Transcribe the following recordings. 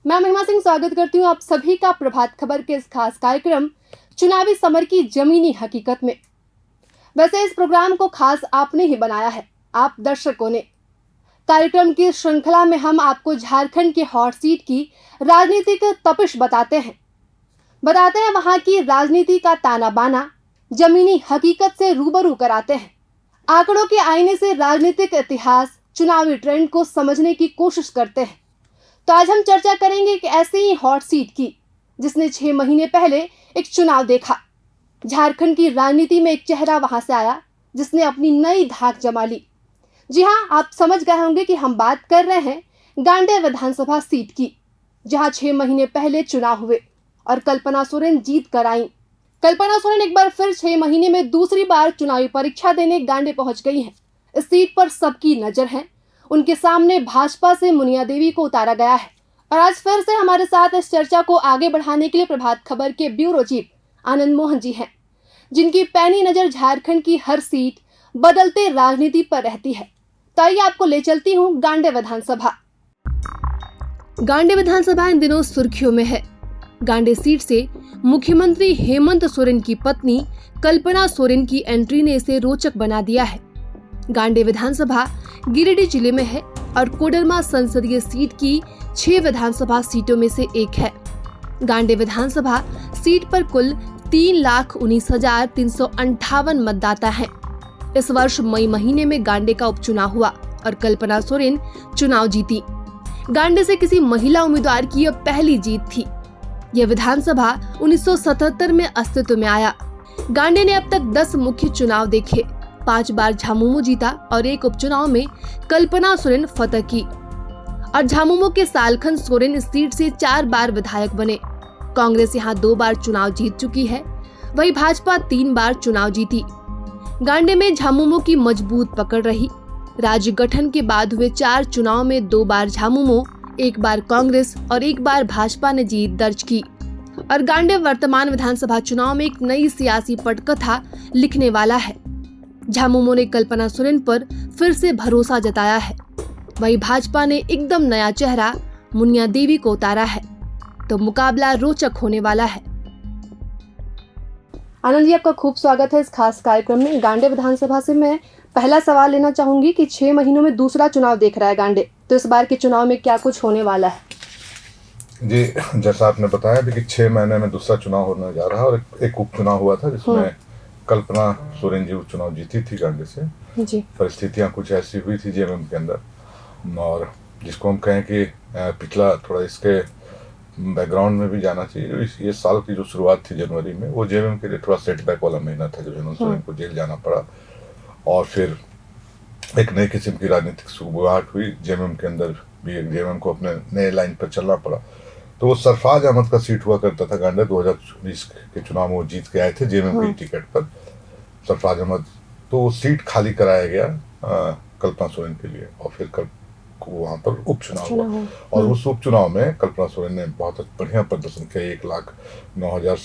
मैं महिमा सिंह स्वागत करती हूँ आप सभी का प्रभात खबर के इस खास कार्यक्रम चुनावी समर की जमीनी हकीकत में। वैसे इस प्रोग्राम को खास आपने ही बनाया है, आप दर्शकों ने। कार्यक्रम की श्रृंखला में हम आपको झारखंड के हॉट सीट की राजनीतिक तपिश बताते हैं वहां की राजनीति का ताना बाना, जमीनी हकीकत से रूबरू कराते हैं। आंकड़ों के आईने से राजनीतिक इतिहास, चुनावी ट्रेंड को समझने की कोशिश करते हैं। तो आज हम चर्चा करेंगे एक ऐसे ही हॉट सीट की जिसने 6 महीने पहले एक चुनाव देखा। झारखंड की राजनीति में एक चेहरा वहां से आया जिसने अपनी नई धाक जमा ली। जी हाँ, आप समझ गए होंगे कि हम बात कर रहे हैं गांडेय विधानसभा सीट की, जहां 6 महीने पहले चुनाव हुए और कल्पना सोरेन जीत कर आई। कल्पना सोरेन एक बार फिर 6 महीने में दूसरी बार चुनावी परीक्षा देने गांडे पहुंच गई हैं। इस सीट पर सबकी नजर है। उनके सामने भाजपा से मुनिया देवी को उतारा गया है और आज फिर से हमारे साथ इस चर्चा को आगे बढ़ाने के लिए प्रभात खबर के ब्यूरो चीफ आनंद मोहन जी हैं, जिनकी पैनी नजर झारखंड की हर सीट बदलते राजनीति पर रहती है। तो आइए आपको ले चलती हूँ गांडे विधानसभा। गांडे विधानसभा इन दिनों सुर्खियों में है। गांडे सीट से मुख्यमंत्री हेमंत सोरेन की पत्नी कल्पना सोरेन की एंट्री ने इसे रोचक बना दिया है। गांडे विधानसभा गिरिडीह जिले में है और कोडरमा संसदीय सीट की 6 विधानसभा सीटों में से एक है। गांडे विधानसभा सीट पर कुल 3,19,358 मतदाता हैं। इस वर्ष मई महीने में गांडे का उपचुनाव हुआ और कल्पना सोरेन चुनाव जीती। गांडे से किसी महिला उम्मीदवार की यह पहली जीत थी। यह विधानसभा 1977 में अस्तित्व में आया। गांडे ने अब तक 10 मुख्य चुनाव देखे, 5 बार झामुमो जीता और एक उपचुनाव में कल्पना सोरेन फतह की। और झामुमो के सालखन सोरेन इस सीट से 4 बार विधायक बने। कांग्रेस यहाँ 2 बार चुनाव जीत चुकी है, वही भाजपा 3 बार चुनाव जीती। गांडे में झामुमो की मजबूत पकड़ रही। राज्य गठन के बाद हुए 4 चुनाव में 2 बार झामुमो, 1 बार कांग्रेस और 1 बार भाजपा ने जीत दर्ज की। और गांडे वर्तमान विधानसभा चुनाव में एक नई सियासी पटकथा लिखने वाला है। झामुमो ने कल्पना सोरेन पर फिर से भरोसा जताया है, वही भाजपा ने एकदम नया चेहरा मुनिया देवी को उतारा है। तो मुकाबला रोचक होने वाला है। आनंद जी, आपका खूब स्वागत है इस खास कार्यक्रम में। गांडे विधानसभा से मैं पहला सवाल लेना चाहूंगी कि 6 महीनों में दूसरा चुनाव देख रहा है गांडे, तो इस बार के चुनाव में क्या कुछ होने वाला है? जी, जैसा आपने बताया कि 6 महीने में दूसरा चुनाव होने जा रहा है और एक उपचुनाव हुआ था जिसमें कल्पना सोरेन जी चुनाव जीती थी गांडे से। जी। परिस्थितियां कुछ ऐसी हुई थी जेएमएम के अंदर, और जिसको हम कहें कि पिछला थोड़ा इसके बैकग्राउंड में भी जाना चाहिए। ये साल की जो शुरुआत थी जनवरी में, वो जेएमएम के लिए थोड़ा सेटबैक वाला महीना था, जब हेमंत सोरेन को जेल जाना पड़ा और फिर एक नई किस्म की राजनीतिक सुगबुगाहट हुई जेएमएम के अंदर भी। जेएमएम को अपने नए लाइन पर चलना पड़ा। तो वो सरफराज अहमद का सीट हुआ करता था गांडे। 2019 के चुनाव में वो जीत के आए थे जेएमएम की टिकट पर, सरफराज अहमद। तो वो सीट खाली कराया गया कल्पना सोरेन के लिए और फिर वहां पर उपचुनाव हुआ। और उस उपचुनाव में कल्पना सोरेन ने बहुत बढ़िया प्रदर्शन किया। 1,09,000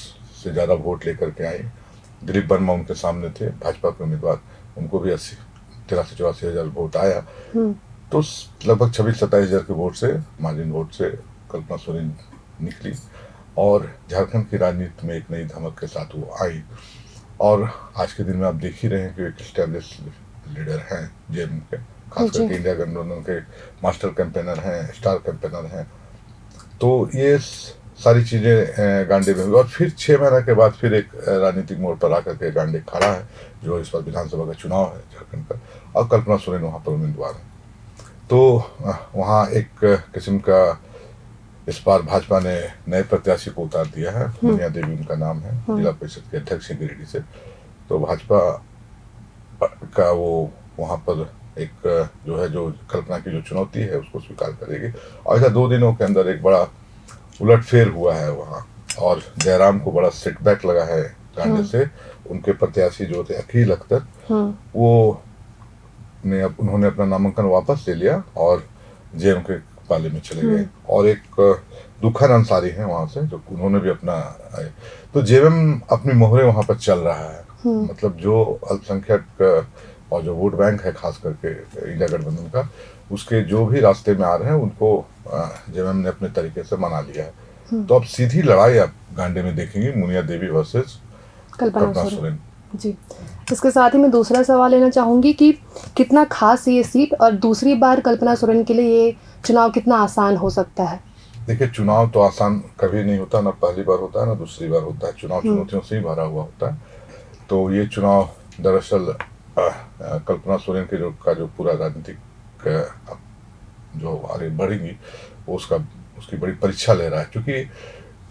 से ज्यादा वोट लेकर के आई। दिलीप वर्मा उनके सामने थे, भाजपा के उम्मीदवार। उनको भी 83-84 हजार वोट आया। तो लगभग 26-27 हजार के वोट से, मार्जिन वोट से कल्पना सोरेन निकली और झारखंड की राजनीति में एक नई धमक के साथ वो आई। और आज के दिन में आप देख ही रहे हैं कि एक एस्टैब्लिश लीडर हैं जेएमएम के, खासकर के इंडिया गठबंधन के मास्टर कैंपेनर हैं, स्टार कैंपेनर हैं। तो ये सारी चीजें गांडे में हुई और फिर 6 महीने के बाद फिर एक राजनीतिक मोड़ पर आकर के गांडे खड़ा है, जो इस बार विधानसभा का चुनाव है झारखंड का, और कल्पना सोरेन वहाँ पर उम्मीदवार है। तो वहाँ एक किस्म का इस बार भाजपा ने नए प्रत्याशी को उतार दिया है। मुनिया देवी उनका नाम है, जिला परिषद के अध्यक्ष है गिरिडीह से। तो भाजपा का वो वहाँ पर एक जो कल्पना की जो चुनौती है उसको स्वीकार करेगी। और ऐसा 2 दिनों के अंदर एक बड़ा उलटफेर हुआ है वहाँ, और जयराम को बड़ा सेटबैक लगा है गांडे से। उनके प्रत्याशी जो थे अकील अख्तर, वो उन्होंने अपना नामांकन वापस ले लिया और जेएमएम के पाले में चले गए। और एक दुखन अंसारी हैं वहां से, जो उन्होंने भी अपना तो जेएमएम अपनी मोहरे वहां पर चल रहा है। मतलब जो अल्पसंख्यक और जो वोट बैंक है खास करके इंडिया गठबंधन का, उसके जो भी रास्ते में आ रहे हैं उनको जेएमएम ने अपने तरीके से मना लिया है। तो अब सीधी लड़ाई आप गांडे में देखेंगे, मुनिया देवी वर्सेस कल्पना सोरेन जी। इसके साथ ही मैं दूसरा सवाल लेना चाहूँगी कि कितना खास ये सीट और दूसरी बार कल्पना सोरेन के लिए ये चुनाव कितना आसान हो सकता है? देखिए, चुनाव तो आसान कभी नहीं होता, ना पहली बार होता है ना दूसरी बार होता है। चुनाव चुनौतियों से ही भरा हुआ होता है। तो ये चुनाव दरअसल कल्पना सोरेन के जो पूरा राजनीतिक जो आगे बढ़ेंगी वो उसकी बड़ी परीक्षा ले रहा है। क्योंकि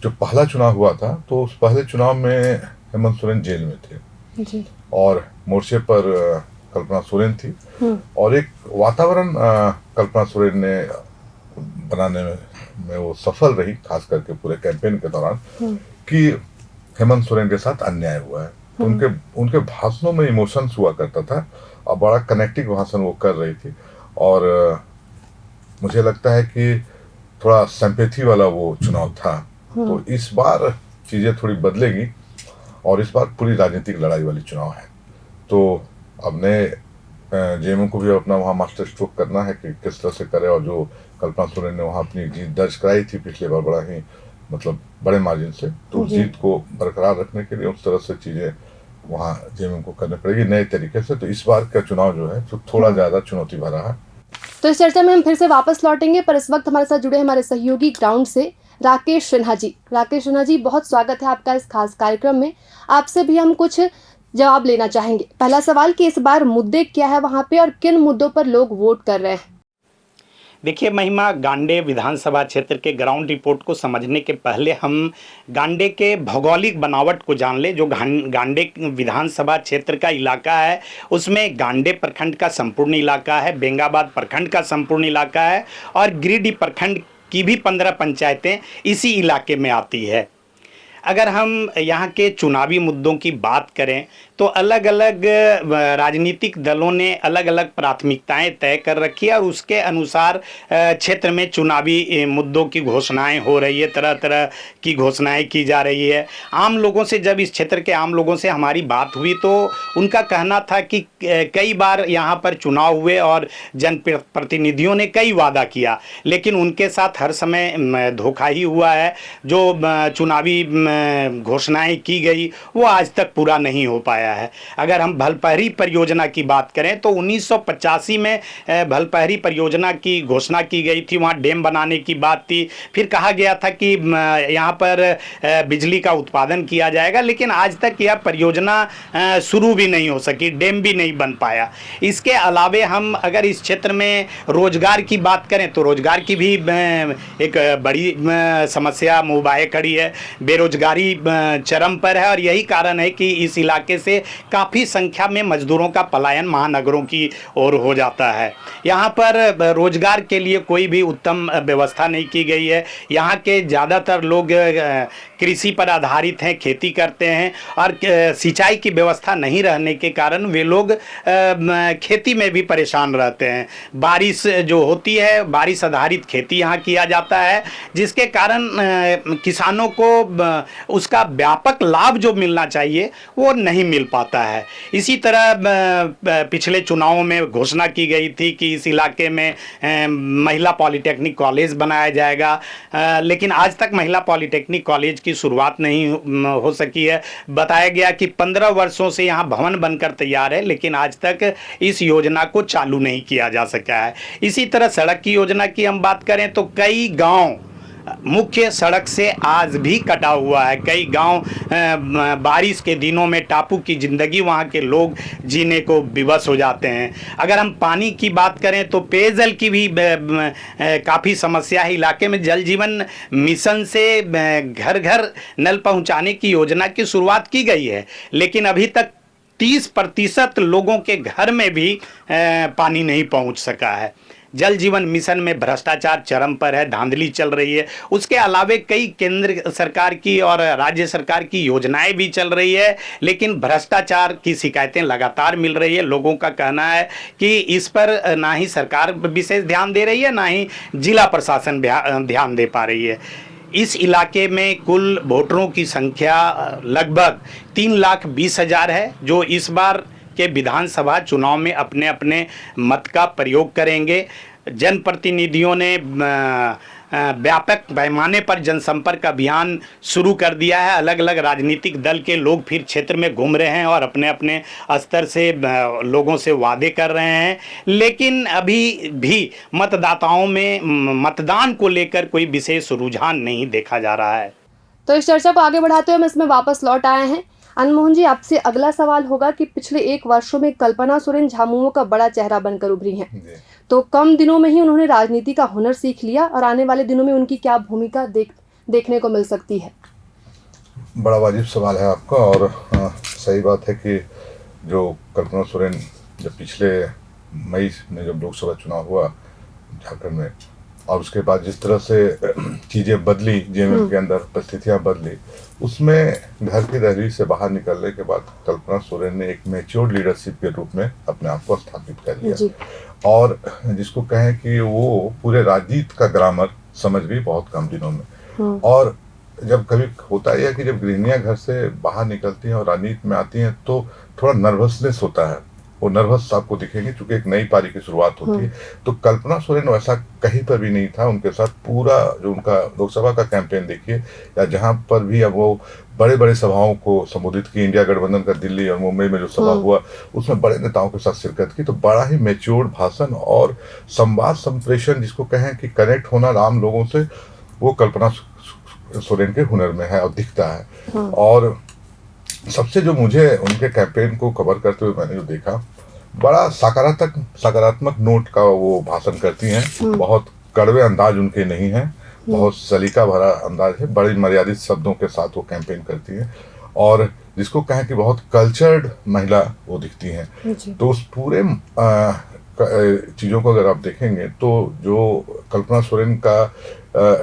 जो पहला चुनाव हुआ था तो उस पहले चुनाव में हेमंत सोरेन जेल में थे जी। और मोर्चे पर कल्पना सोरेन थी और एक वातावरण कल्पना सोरेन ने बनाने में वो सफल रही, खास करके पूरे कैंपेन के दौरान, कि हेमंत सोरेन के साथ अन्याय हुआ है। तो उनके भाषणों में इमोशंस हुआ करता था और बड़ा कनेक्टिंग भाषण वो कर रही थी। और मुझे लगता है कि थोड़ा सिंपैथी वाला वो चुनाव था। तो इस बार चीज़ें थोड़ी बदलेगी और इस बार पूरी राजनीतिक लड़ाई वाली चुनाव है। तो अब नए जेएमएम को भी अपना वहाँ मास्टर स्ट्रोक करना है कि किस तरह से करे। और जो कल्पना सोरेन ने वहाँ अपनी जीत दर्ज कराई थी पिछले बार बड़ा ही बड़े मार्जिन से, तो जीत को बरकरार रखने के लिए उस तरह से चीज़ें वहाँ जेएमएम को करनी पड़ेगी नए तरीके से। तो इस बार का चुनाव जो है तो थोड़ा ज़्यादा चुनौती भरा है। तो इस चर्चा में हम फिर से वापस लौटेंगे, पर इस वक्त हमारे साथ जुड़े हमारे सहयोगी ग्राउंड से राकेश सिन्हा जी। राकेश सिन्हा जी, बहुत स्वागत है आपका इस खास कार्यक्रम में। आपसे भी हम कुछ जवाब लेना चाहेंगे। पहला सवाल कि इस बार मुद्दे क्या है वहाँ पे और किन मुद्दों पर लोग वोट कर रहे हैं? देखिए महिमा, गांडे विधानसभा क्षेत्र के ग्राउंड रिपोर्ट को समझने के पहले हम गांडे के भौगोलिक बनावट को जान ले। जो गांडे विधानसभा क्षेत्र का इलाका है उसमें गांडे प्रखंड का संपूर्ण इलाका है, बेंगाबाद प्रखंड का संपूर्ण इलाका है और गिरिडीह प्रखंड की भी 15 पंचायतें इसी इलाके में आती है। अगर हम यहाँ के चुनावी मुद्दों की बात करें तो अलग अलग राजनीतिक दलों ने अलग अलग प्राथमिकताएं तय कर रखी है और उसके अनुसार क्षेत्र में चुनावी मुद्दों की घोषणाएं हो रही है, तरह तरह की घोषणाएं की जा रही है। आम लोगों से, जब इस क्षेत्र के आम लोगों से हमारी बात हुई तो उनका कहना था कि कई बार यहाँ पर चुनाव हुए और जनप्रतिनिधियों ने कई वादा किया, लेकिन उनके साथ हर समय धोखा ही हुआ है। जो चुनावी घोषणाएं की गई वो आज तक पूरा नहीं हो पाया है। अगर हम भलपहरी परियोजना की बात करें तो 1985 में भलपहरी परियोजना की घोषणा की गई थी, वहाँ डैम बनाने की बात थी। फिर कहा गया था कि यहाँ पर बिजली का उत्पादन किया जाएगा, लेकिन आज तक यह परियोजना शुरू भी नहीं हो सकी, डैम भी नहीं बन पाया। इसके अलावे हम अगर इस क्षेत्र में रोजगार की बात करें तो रोजगार की भी एक बड़ी समस्या मुंहबाए खड़ी है। बेरोजगारी चरम पर है और यही कारण है कि इस इलाके से काफ़ी संख्या में मजदूरों का पलायन महानगरों की ओर हो जाता है। यहाँ पर रोजगार के लिए कोई भी उत्तम व्यवस्था नहीं की गई है। यहाँ के ज़्यादातर लोग कृषि पर आधारित हैं, खेती करते हैं और सिंचाई की व्यवस्था नहीं रहने के कारण वे लोग खेती में भी परेशान रहते हैं। बारिश जो होती है, बारिश आधारित खेती यहाँ किया जाता है, जिसके कारण किसानों को उसका व्यापक लाभ जो मिलना चाहिए वो नहीं मिल पाता है। इसी तरह पिछले चुनावों में घोषणा की गई थी कि इस इलाके में महिला पॉलिटेक्निक कॉलेज बनाया जाएगा, लेकिन आज तक महिला पॉलिटेक्निक कॉलेज की शुरुआत नहीं हो सकी है। बताया गया कि 15 वर्षों से यहाँ भवन बनकर तैयार है, लेकिन आज तक इस योजना को चालू नहीं किया जा सका है। इसी तरह सड़क की योजना की हम बात करें तो कई गांव मुख्य सड़क से आज भी कटा हुआ है। कई गांव बारिश के दिनों में टापू की ज़िंदगी वहां के लोग जीने को विवश हो जाते हैं। अगर हम पानी की बात करें तो पेयजल की भी काफ़ी समस्या है। इलाके में जल जीवन मिशन से घर घर नल पहुंचाने की योजना की शुरुआत की गई है, लेकिन अभी तक 30% लोगों के घर में भी पानी नहीं पहुंच सका है। जल जीवन मिशन में भ्रष्टाचार चरम पर है, धांधली चल रही है। उसके अलावे कई केंद्र सरकार की और राज्य सरकार की योजनाएं भी चल रही है, लेकिन भ्रष्टाचार की शिकायतें लगातार मिल रही है। लोगों का कहना है कि इस पर ना ही सरकार विशेष ध्यान दे रही है, ना ही जिला प्रशासन ध्यान दे पा रही है। इस इलाके में कुल वोटरों की संख्या लगभग 3,20,000 है, जो इस बार के विधानसभा चुनाव में अपने अपने मत का प्रयोग करेंगे। जनप्रतिनिधियों ने व्यापक पैमाने पर जनसंपर्क अभियान शुरू कर दिया है। अलग अलग राजनीतिक दल के लोग फिर क्षेत्र में घूम रहे हैं और अपने अपने स्तर से लोगों से वादे कर रहे हैं, लेकिन अभी भी मतदाताओं में मतदान को लेकर कोई विशेष रुझान नहीं देखा जा रहा है। तो इस चर्चा को आगे बढ़ाते हुए हम इसमें वापस लौट आए हैं। अनमोहन जी, आपसे अगला सवाल होगा कि पिछले 1 वर्षों में कल्पना सोरेन झामुमो का बड़ा चेहरा बनकर उभरी हैं, तो कम दिनों में ही उन्होंने राजनीति का हुनर सीख लिया और आने वाले दिनों में उनकी क्या भूमिका देखने को मिल सकती है? बड़ा वाजिब सवाल है आपका, और सही बात है कि जो कल्पना सोरेन जब पिछले मई में जब लोकसभा चुनाव हुआ झारखंड में, और उसके बाद जिस तरह से चीज़ें बदली, जेएमएम के अंदर परिस्थितियाँ बदली, उसमें घर की दहलीज से बाहर निकलने के बाद कल्पना सोरेन ने एक मैच्योर्ड लीडरशिप के रूप में अपने आप को स्थापित कर लिया, और जिसको कहें कि वो पूरे राजनीति का ग्रामर समझ गई बहुत कम दिनों में। और जब कभी होता है कि जब गृहिणियां घर से बाहर निकलती हैं और राजनीति में आती हैं तो थोड़ा नर्वसनेस होता है, वो नर्वस आपको दिखेंगे क्योंकि एक नई पारी की शुरुआत होती है। तो कल्पना सोरेन वैसा कहीं पर भी नहीं था। उनके साथ पूरा जो उनका लोकसभा का कैंपेन देखिए, या जहां पर भी अब वो बड़े बड़े सभाओं को संबोधित की, इंडिया गठबंधन का दिल्ली और मुंबई में जो सभा हुआ उसमें बड़े नेताओं के साथ शिरकत की, तो बड़ा ही मैच्योर्ड भाषण और संवाद संप्रेषण, जिसको कहें कि कनेक्ट होना आम लोगों से, वो कल्पना सोरेन के हुनर में है और दिखता है। और सबसे जो मुझे उनके कैंपेन को कवर करते हुए मैंने जो देखा, बड़ा सकारात्मक नोट का वो भाषण करती हैं। बहुत कड़वे अंदाज उनके नहीं हैं, बहुत सलीका भरा अंदाज है, बड़ी मर्यादित शब्दों के साथ वो कैंपेन करती हैं, और जिसको कहें कि बहुत कल्चर्ड महिला वो दिखती हैं। तो उस पूरे चीज़ों को अगर आप देखेंगे तो जो कल्पना सोरेन का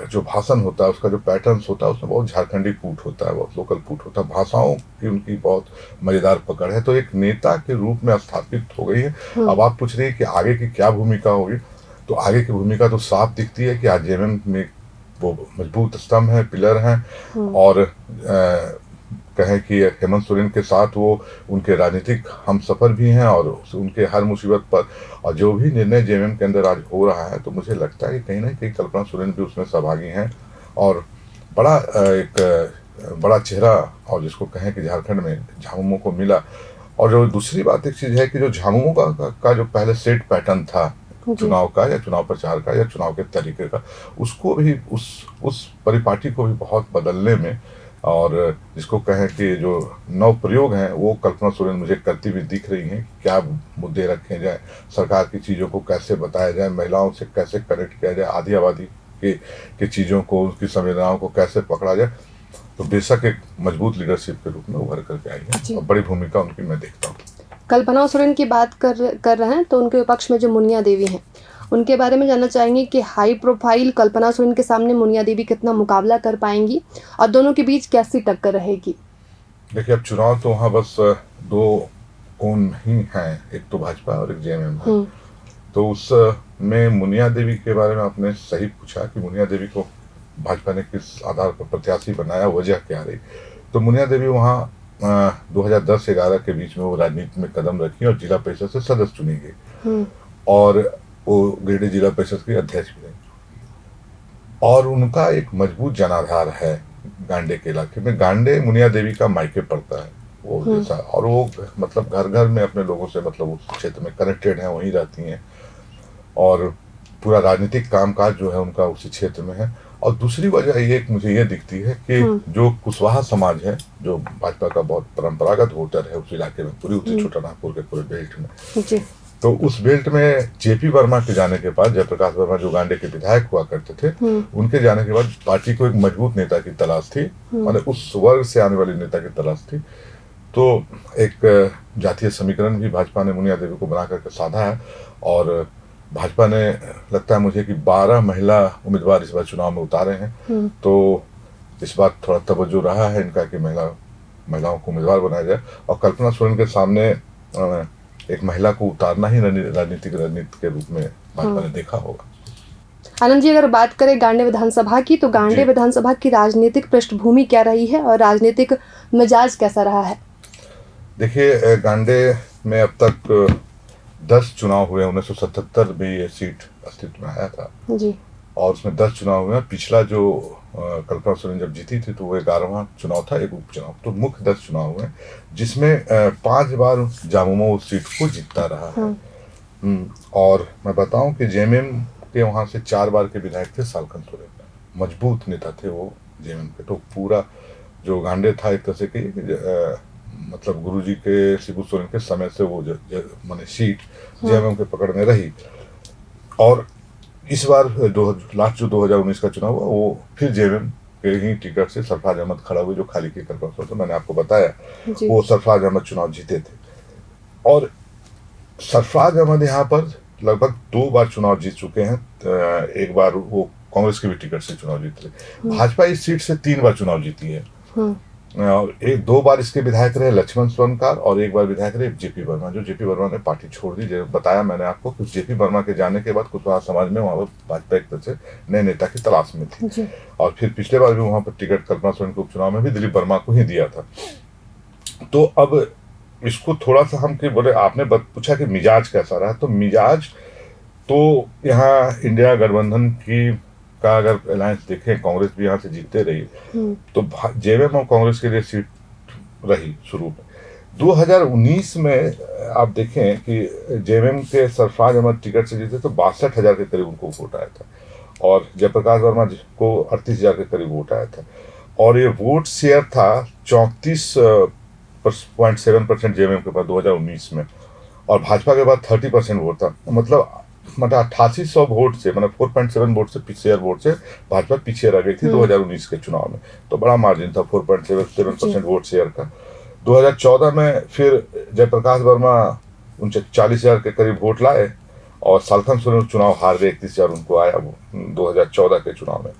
जो भाषण होता है, उसका जो पैटर्न्स होता है, उसमें बहुत झारखंडी कूट होता है, बहुत लोकल कूट होता है, भाषाओं की उनकी बहुत मजेदार पकड़ है। तो एक नेता के रूप में स्थापित हो गई है। अब आप पूछ रहे हैं कि आगे की क्या भूमिका होगी, तो आगे की भूमिका तो साफ दिखती है कि आज जेएमएम में वो मजबूत स्तंभ हैं, पिलर हैं, और कहें कि हेमंत सोरेन के साथ वो उनके राजनीतिक हमसफर भी हैं, और उनके हर मुसीबत पर और जो भी निर्णय जेएमएम के अंदर आज हो रहा है, तो मुझे लगता है कि कहीं ना कहीं कल्पना सोरेन भी उसमें सहभागी हैं, और बड़ा एक बड़ा चेहरा, और जिसको कहें कि झारखंड में झामुमो को मिला। और जो दूसरी बात एक चीज़ है कि जो झामुमो का जो पहले सेट पैटर्न था चुनाव का, या चुनाव प्रचार का, या चुनाव के तरीके का, उसको भी उस परिपाटी को भी बहुत बदलने में, और जिसको कहें कि जो नव प्रयोग हैं वो कल्पना सोरेन मुझे करती हुई दिख रही हैं। क्या मुद्दे रखे जाए, सरकार की चीज़ों को कैसे बताया जाए, महिलाओं से कैसे कनेक्ट किया जाए, आधी आबादी के चीज़ों को, उसकी संवेदनाओं को कैसे पकड़ा जाए। तो बेशक एक मजबूत लीडरशिप के रूप में उभर करके आई है, और बड़ी भूमिका उनकी मैं देखता हूँ। कल्पना सोरेन की बात कर रहे हैं, तो उनके विपक्ष में जो मुनिया देवी हैं, उनके बारे में जानना चाहेंगे कि हाई प्रोफाइल कल्पना सोरेन के सामने मुनिया देवी कितना मुकाबला कर पाएंगी और दोनों के बीच कैसी टक्कर रहेगी? देखिए, अब चुनाव तो वहाँ बस 2 कोण ही हैं, एक तो भाजपा और एक जेएमएम है। तो उसमें मुनिया देवी के बारे में आपने सही पूछा कि मुनिया देवी को भाजपा ने किस आधार पर प्रत्याशी बनाया, वजह क्या रही। तो मुनिया देवी वहाँ 2010-11 के बीच में वो राजनीति में कदम रखी और जिला परिषद से सदस्य चुनी गई, और वो गिरिडीह जिला परिषद की अध्यक्ष भी रही, और उनका एक मजबूत जनाधार है गांडे के इलाके में। गांडे मुनिया देवी का मायके पड़ता है वो जैसा, और वो मतलब घर घर में अपने लोगों से मतलब उस क्षेत्र में कनेक्टेड हैं, वहीं रहती हैं, और पूरा राजनीतिक कामकाज जो है उनका उसी क्षेत्र में है। और दूसरी वजह ये मुझे ये दिखती है कि जो कुशवाहा समाज है, जो भाजपा का बहुत परंपरागत वोटर है उस इलाके में, पूरी उत्तरी छोटानागपुर के पूरे बेल्ट में, तो उस बेल्ट में जेपी वर्मा के जाने के बाद, जयप्रकाश वर्मा जो गांडे के विधायक हुआ करते थे, उनके जाने के बाद पार्टी को एक मजबूत नेता की तलाश थी, माने उस वर्ग से आने वाले नेता की तलाश थी। तो एक जातीय समीकरण भी भाजपा ने मुनिया देवी को बना करके साधा है, और भाजपा ने लगता है मुझे कि 12 महिला उम्मीदवार इस बार चुनाव में उतारे हैं। तो इस बार थोड़ा तवज्जो रहा है इनका कि महिलाओं को उम्मीदवार बनाया जाए, और कल्पना सोरेन के सामने एक महिला को उतारना ही रणनीति के रूप में भाजपा ने देखा होगा। आनंद जी, अगर बात करें गांडे विधानसभा की, तो गांडे विधानसभा की राजनीतिक पृष्ठभूमि क्या रही है और राजनीतिक मिजाज कैसा रहा है? देखिए, गांडे में अब तक 10 चुनाव हुए। 1977 में ये सीट अस्तित्व में आया था जी। और उसमें 10 चुनाव हुए। पिछला जो कल्पना सोरेन जब जीती थी तो वो 11वां चुनाव था, एक उपचुनाव। तो मुख्य 10 चुनाव हुए जिसमें 5 बार झामुमो उस सीट को जीतता रहा है। और मैं बताऊं कि जेएमएम के वहाँ से 4 बार के विधायक थे सालखन सोरेन, मजबूत नेता थे वो जेएमएम के। तो पूरा जो गांडे था एक तरह से कि मतलब गुरुजी के शिबू सोरेन के समय से वो माने सीट जेएमएम के पकड़ में रही। और इस बार लास्ट जो 2019 का चुनाव हुआ वो फिर जेएमएम के ही टिकट से सरफराज अहमद खड़ा हुए, जो खाली की कल्पना तो मैंने आपको बताया वो सरफराज अहमद चुनाव जीते थे। और सरफराज अहमद यहाँ पर लगभग 2 बार चुनाव जीत चुके हैं। एक बार वो कांग्रेस के भी टिकट से चुनाव जीते थे। भाजपा इस सीट से 3 बार चुनाव जीती है। और 2 बार इसके विधायक रहे लक्ष्मण स्वर्णकार और 1 बार विधायक रहे जेपी वर्मा, जो जेपी वर्मा ने पार्टी छोड़ दी। जो बताया मैंने आपको कि जेपी वर्मा के जाने के बाद कुशवाहा समाज में वहाँ पर भाजपा एक तरह से नए नेता की तलाश में थी। और फिर पिछले बार भी वहाँ पर टिकट कल्पना सोरेन के उपचुनाव में भी दिलीप वर्मा को ही दिया था। तो अब इसको थोड़ा सा हम कि बोले, आपने पूछा कि मिजाज कैसा रहा, तो मिजाज तो यहाँ इंडिया गठबंधन की का अगर अलायंस देखें, कांग्रेस भी यहाँ से जीतते रही तो जेएमएम और कांग्रेस के लिए सीट रही शुरू में। 2019 में आप देखें कि जेएमएम के सरफराज अहमद टिकट से जीते तो 62,000 के करीब उनको वोट आया था और जयप्रकाश वर्मा को 38,000 के करीब वोट आया था। और ये वोट शेयर था 34.7% जेएमएम के पास 2019 में, और भाजपा के पास 30% वोट था। मतलब 8800 वोट से, मतलब 4.7 वोट से शेयर वोट से भाजपा पीछे रह गई थी 2019 के चुनाव में। तो बड़ा मार्जिन था 4.7% वोट शेयर का। 2014 में फिर जयप्रकाश वर्मा 40,000 के करीब वोट लाए और सालखन सोरेन चुनाव हार गए, 31,000 उनको आया 2014 के चुनाव में।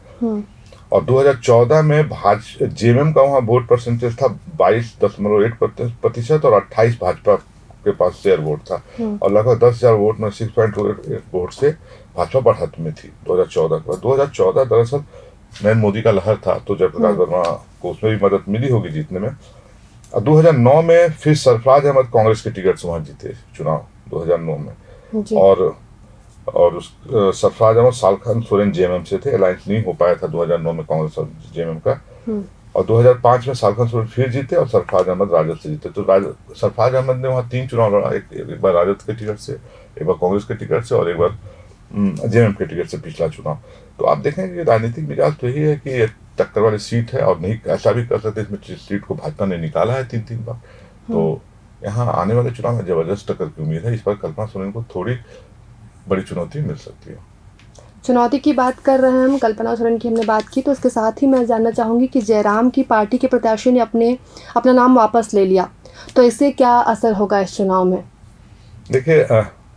और 2014 में जेएमएम का वहाँ वोट परसेंटेज था 22.1% और 28 भाजपा के पास शेयर वोट था। और लगभग 10,000 वोट में 6.8 वोट से भाजपा बढ़त में थी 2014 के बाद। 2014 दरअसल नरेंद्र मोदी का लहर था तो जयप्रकाश वर्मा को उसमें भी मदद मिली होगी जीतने में। 2009 में फिर सरफराज अहमद कांग्रेस के टिकट से वहाँ जीते चुनाव 2009 में। और उस सरफराज अहमद सालखन सोरेन जेएमएम से थे, अलायंस नहीं हो पाया था 2009 में कांग्रेस और जेएमएम का। और 2005 में सालखन सोरेन फिर जीते और सरफराज अहमद राजद से जीते। तो सरफराज अहमद ने वहाँ 3 चुनाव लड़ा, एक बार राजद के टिकट से, एक बार कांग्रेस के टिकट से और एक बार जेएमएम के टिकट से पिछला चुनाव। तो आप देखें कि राजनीतिक मिजाज तो यही है कि ये टक्कर वाली सीट है और नहीं ऐसा भी कर सकते इसमें सीट को भाजपा ने निकाला है 3-3 बार। तो यहाँ आने वाले चुनाव में जबरदस्त टक्कर की उम्मीद है। इस बार कल्पना सोरेन को थोड़ी बड़ी चुनौती मिल सकती है। चुनौती की बात कर रहे हैं हम, कल्पना सोरेन की हमने बात की, तो इसके साथ ही मैं जानना चाहूँगी कि जयराम की पार्टी के प्रत्याशी ने अपना नाम वापस ले लिया, तो इससे क्या असर होगा इस चुनाव में? देखिए,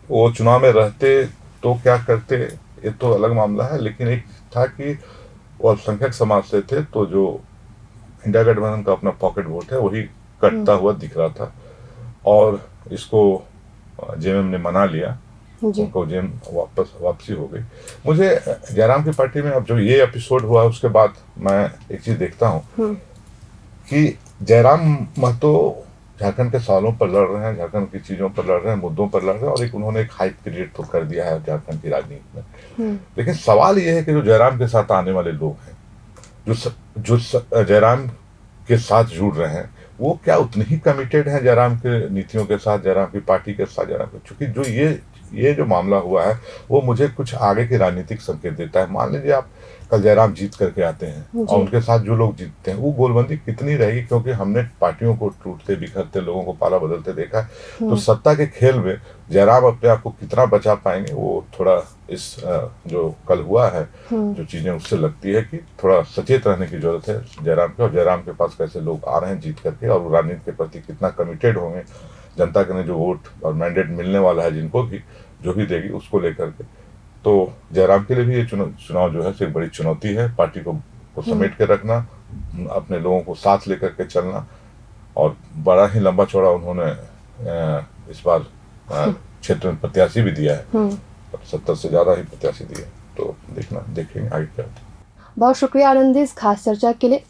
वो चुनाव में रहते तो क्या करते ये तो अलग मामला है, लेकिन एक था कि वो अल्पसंख्यक समाज से थे तो जो इंडिया गठबंधन का अपना पॉकेट वोट है वही कटता हुआ दिख रहा था और इसको जेएमएम ने मना लिया, उनको जेएम वापसी हो गई। मुझे जयराम की पार्टी में अब जो ये एपिसोड हुआ उसके बाद मैं एक चीज देखता हूँ कि जयराम महतो झारखंड के सवालों पर लड़ रहे हैं, झारखंड की चीजों पर लड़ रहे हैं, मुद्दों पर लड़ रहे हैं और एक उन्होंने एक हाइप क्रिएट तो कर दिया है झारखंड की राजनीति में। लेकिन सवाल ये है कि जो जयराम के साथ आने वाले लोग हैं, जो जयराम के साथ जुड़ रहे हैं, वो क्या उतने ही कमिटेड हैं जयराम के नीतियों के साथ, जयराम की पार्टी के साथ, जयराम के, चूंकि जो ये जो मामला हुआ है वो मुझे कुछ आगे के राजनीतिक संकेत देता है। मान लीजिए आप कल जयराम जीत करके आते हैं और उनके साथ जो लोग जीतते हैं वो गोलबंदी कितनी रहेगी, क्योंकि हमने पार्टियों को टूटते बिखरते, लोगों को पाला बदलते देखा। तो सत्ता के खेल में जयराम अपने आप को कितना बचा पाएंगे, वो थोड़ा इस जो कल हुआ है जो चीजें उससे लगती है कि थोड़ा सचेत रहने की जरूरत है जयराम के, और जयराम के पास कैसे लोग आ रहे हैं जीत करके और राजनीति के प्रति कितना कमिटेड होंगे, जनता के ने जो वोट और मैंडेट मिलने वाला है जिनको भी जो भी देगी उसको लेकर के। तो जयराम के लिए भी ये चुनाव जो है एक बड़ी चुनौती है, पार्टी को समेट के रखना, अपने लोगों को साथ लेकर के चलना, और बड़ा ही लंबा चौड़ा उन्होंने इस बार क्षेत्र में प्रत्याशी भी दिया है, 70 से ज़्यादा ही प्रत्याशी दिए। तो देखेंगे आगे क्या होता है। बहुत शुक्रिया आनंद इस खास चर्चा के लिए।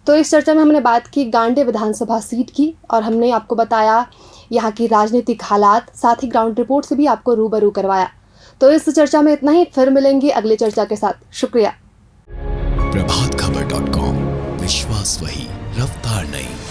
तो इस चर्चा में हमने बात की गांडे विधानसभा सीट की और हमने आपको बताया यहाँ की राजनीतिक हालात, साथ ही ग्राउंड रिपोर्ट से भी आपको रूबरू करवाया। तो इस चर्चा में इतना ही, फिर मिलेंगे अगली चर्चा के साथ। शुक्रिया। प्रभातखबर.com, विश्वास वही, रफ्तार नहीं।